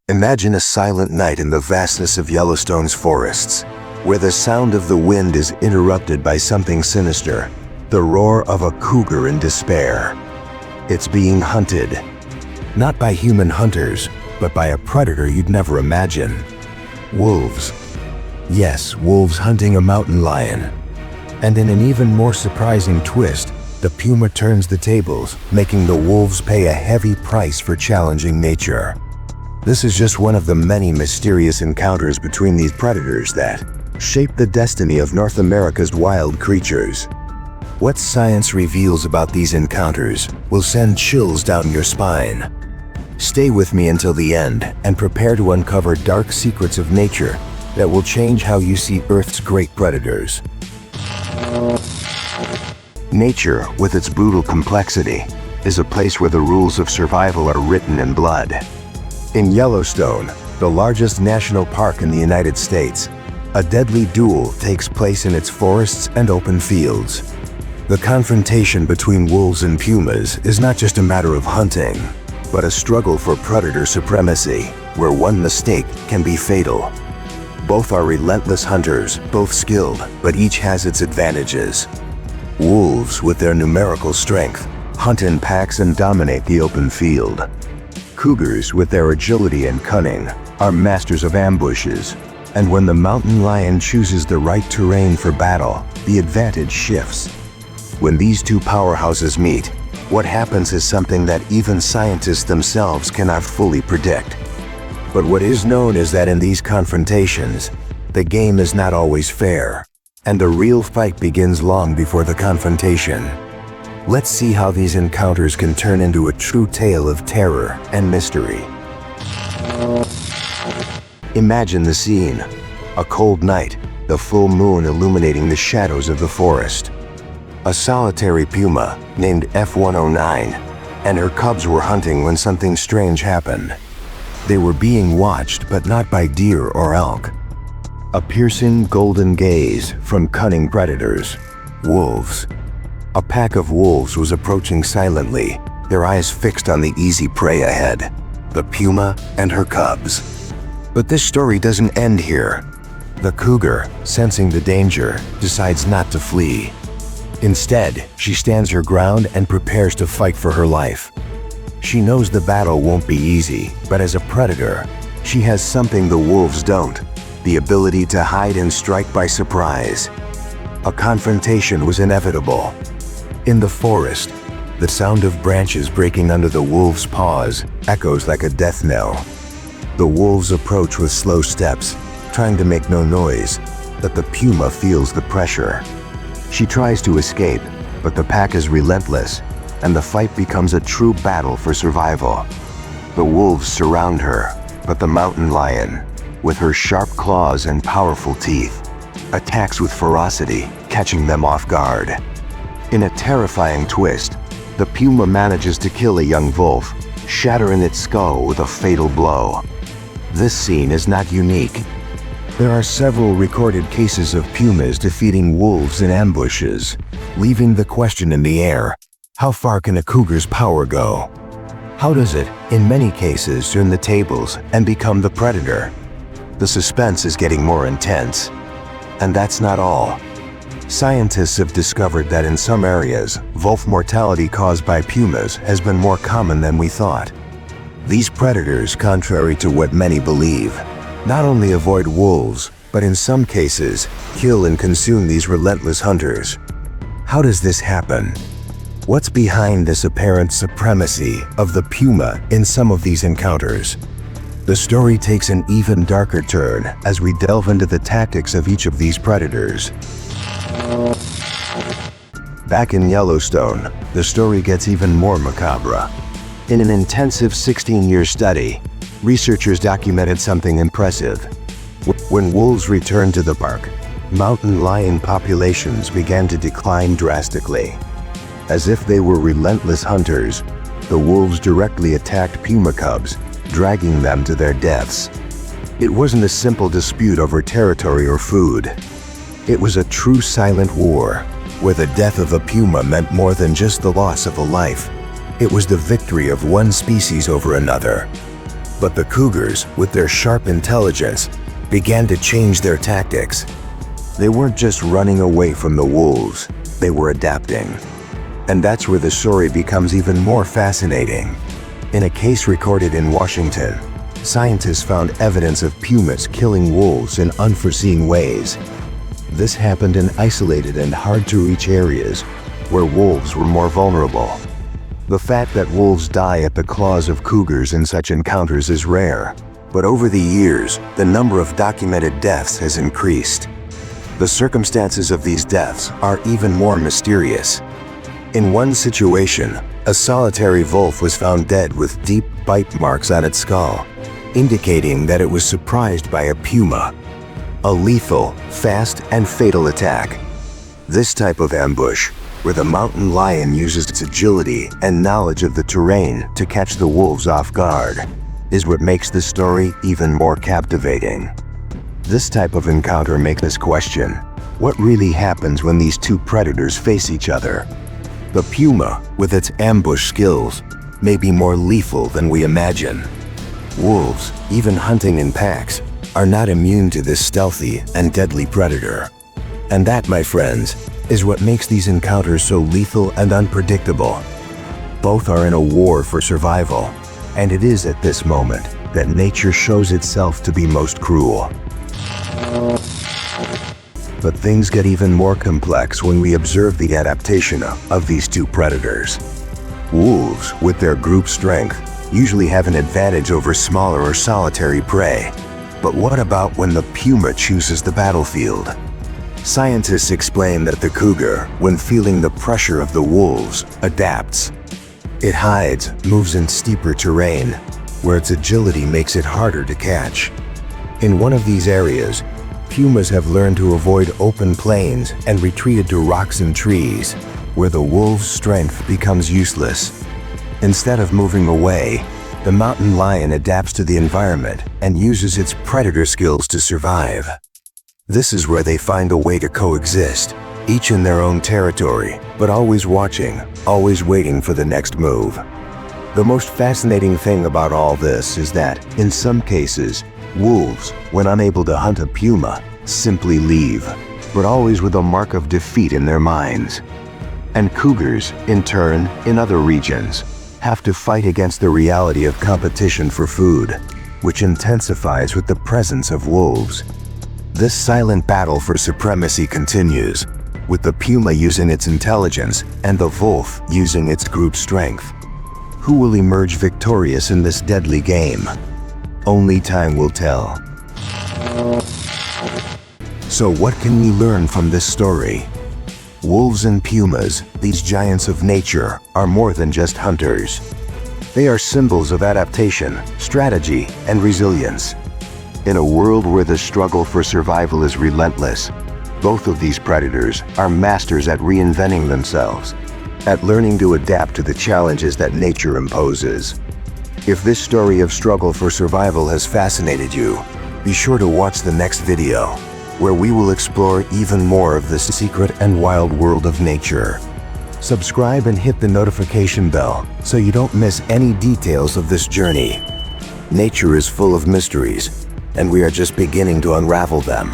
Imagine a silent night in the vastness of Yellowstone's forests, where the sound of the wind is interrupted by something sinister, the roar of a cougar in despair. It's being hunted, not by human hunters, but by a predator you'd never imagine. Wolves. Yes, wolves hunting a mountain lion. And in an even more surprising twist, the puma turns the tables, making the wolves pay a heavy price for challenging nature. This is just one of the many mysterious encounters between these predators that shape the destiny of North America's wild creatures. What science reveals about these encounters will send chills down your spine. Stay with me until the end and prepare to uncover dark secrets of nature that will change how you see Earth's great predators. Nature, with its brutal complexity, is a place where the rules of survival are written in blood. In Yellowstone, the largest national park in the United States, a deadly duel takes place in its forests and open fields. The confrontation between wolves and pumas is not just a matter of hunting, but a struggle for predator supremacy, where one mistake can be fatal. Both are relentless hunters, both skilled, but each has its advantages. Wolves, with their numerical strength, hunt in packs and dominate the open field. Cougars, with their agility and cunning, are masters of ambushes. And when the mountain lion chooses the right terrain for battle, the advantage shifts. When these two powerhouses meet, what happens is something that even scientists themselves cannot fully predict. But what is known is that in these confrontations, the game is not always fair, and the real fight begins long before the confrontation. Let's see how these encounters can turn into a true tale of terror and mystery. Imagine the scene. A cold night, the full moon illuminating the shadows of the forest. A solitary puma, named F109, and her cubs were hunting when something strange happened. They were being watched, but not by deer or elk. A piercing golden gaze from cunning predators, wolves. A pack of wolves was approaching silently, their eyes fixed on the easy prey ahead, the puma and her cubs. But this story doesn't end here. The cougar, sensing the danger, decides not to flee. Instead, she stands her ground and prepares to fight for her life. She knows the battle won't be easy, but as a predator, she has something the wolves don't, the ability to hide and strike by surprise. A confrontation was inevitable. In the forest, the sound of branches breaking under the wolves' paws echoes like a death knell. The wolves approach with slow steps, trying to make no noise, but the puma feels the pressure. She tries to escape, but the pack is relentless, and the fight becomes a true battle for survival. The wolves surround her, but the mountain lion, with her sharp claws and powerful teeth, attacks with ferocity, catching them off guard. In a terrifying twist, the puma manages to kill a young wolf, shattering its skull with a fatal blow. This scene is not unique. There are several recorded cases of pumas defeating wolves in ambushes, leaving the question in the air: how far can a cougar's power go? How does it, in many cases, turn the tables and become the predator? The suspense is getting more intense. And that's not all. Scientists have discovered that in some areas, wolf mortality caused by pumas has been more common than we thought. These predators, contrary to what many believe, not only avoid wolves, but in some cases, kill and consume these relentless hunters. How does this happen? What's behind this apparent supremacy of the puma in some of these encounters? The story takes an even darker turn as we delve into the tactics of each of these predators. Back in Yellowstone, the story gets even more macabre. In an intensive 16-year study, researchers documented something impressive. When wolves returned to the park, mountain lion populations began to decline drastically. As if they were relentless hunters, the wolves directly attacked puma cubs, dragging them to their deaths. It wasn't a simple dispute over territory or food. It was a true silent war, where the death of a puma meant more than just the loss of a life. It was the victory of one species over another. But the cougars, with their sharp intelligence, began to change their tactics. They weren't just running away from the wolves, they were adapting. And that's where the story becomes even more fascinating. In a case recorded in Washington, scientists found evidence of pumas killing wolves in unforeseen ways. This happened in isolated and hard-to-reach areas where wolves were more vulnerable. The fact that wolves die at the claws of cougars in such encounters is rare, but over the years, the number of documented deaths has increased. The circumstances of these deaths are even more mysterious. In one situation, a solitary wolf was found dead with deep bite marks on its skull, indicating that it was surprised by a puma, a lethal, fast, and fatal attack. This type of ambush, where the mountain lion uses its agility and knowledge of the terrain to catch the wolves off guard, is what makes the story even more captivating. This type of encounter makes us question, what really happens when these two predators face each other? The puma, with its ambush skills, may be more lethal than we imagine. Wolves, even hunting in packs, are not immune to this stealthy and deadly predator. And that, my friends, is what makes these encounters so lethal and unpredictable. Both are in a war for survival, and it is at this moment that nature shows itself to be most cruel. But things get even more complex when we observe the adaptation of these two predators. Wolves, with their group strength, usually have an advantage over smaller or solitary prey. But what about when the puma chooses the battlefield? Scientists explain that the cougar, when feeling the pressure of the wolves, adapts. It hides, moves in steeper terrain, where its agility makes it harder to catch. In one of these areas, pumas have learned to avoid open plains and retreated to rocks and trees, where the wolf's strength becomes useless. Instead of moving away, the mountain lion adapts to the environment and uses its predator skills to survive. This is where they find a way to coexist, each in their own territory, but always watching, always waiting for the next move. The most fascinating thing about all this is that, in some cases, wolves, when unable to hunt a puma, simply leave, but always with a mark of defeat in their minds. And cougars, in turn, in other regions, have to fight against the reality of competition for food, which intensifies with the presence of wolves. This silent battle for supremacy continues, with the puma using its intelligence and the wolf using its group strength. Who will emerge victorious in this deadly game? Only time will tell. So what can we learn from this story? Wolves and pumas, these giants of nature, are more than just hunters. They are symbols of adaptation, strategy, and resilience. In a world where the struggle for survival is relentless, both of these predators are masters at reinventing themselves, at learning to adapt to the challenges that nature imposes. If this story of struggle for survival has fascinated you, be sure to watch the next video, where we will explore even more of this secret and wild world of nature. Subscribe and hit the notification bell so you don't miss any details of this journey. Nature is full of mysteries, and we are just beginning to unravel them.